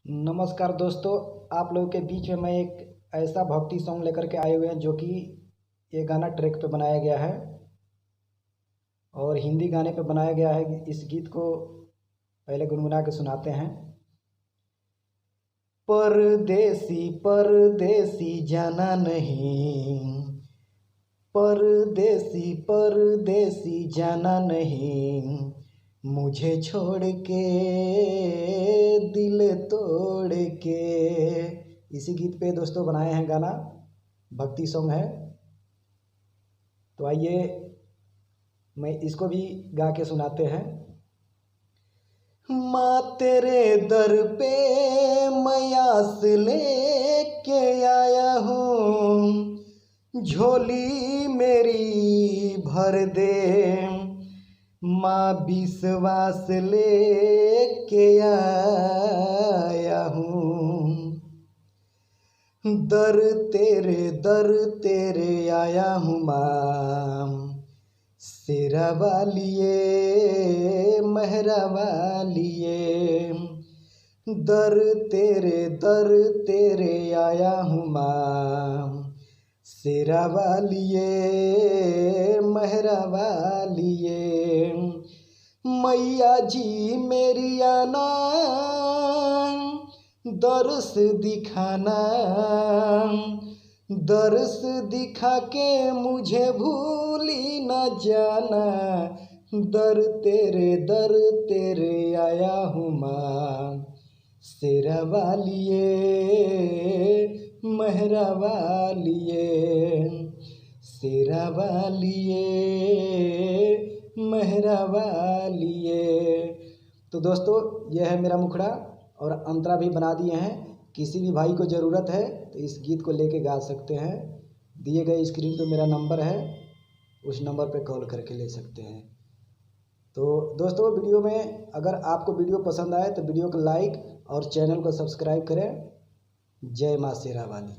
नमस्कार दोस्तों, आप लोगों के बीच में मैं एक ऐसा भक्ति सॉन्ग लेकर के आए हुए हैं जो कि ये गाना ट्रैक पे बनाया गया है और हिंदी गाने पे बनाया गया है। इस गीत को पहले गुनगुना के सुनाते हैं। परदेसी परदेसी जाना नहीं, परदेसी परदेसी जाना नहीं, मुझे छोड़ के दिल तोड़ के। इसी गीत पे दोस्तों बनाए हैं गाना, भक्ति सॉन्ग है। तो आइए मैं इसको भी गा के सुनाते हैं। माँ तेरे दर पे मैं आस लेके आया हूँ, झोली मेरी भर दे। माँ विश्वास लेके आया हूँ, दर तेरे आया हूँ माँ। शेरा वालिए मेहरा वालिए, दर तेरे आया हूँ माँ। शेरा वालिए मेहरा वालिए, मैया जी मेरी आना, दर्श दिखाना, दर्श दिखा के मुझे भूली न जाना। दर तेरे आया हूँ माँ। शेरा वालिए मेहरा वालिए, शेरा वालिए मेहरा वालिए। तो दोस्तों, यह है मेरा मुखड़ा और अंतरा भी बना दिए हैं। किसी भी भाई को ज़रूरत है तो इस गीत को लेके गा सकते हैं। दिए गए स्क्रीन पे मेरा नंबर है, उस नंबर पे कॉल करके ले सकते हैं। तो दोस्तों, वीडियो में अगर आपको वीडियो पसंद आए तो वीडियो को लाइक और चैनल को सब्सक्राइब करें। जय माँ शेरा वाली।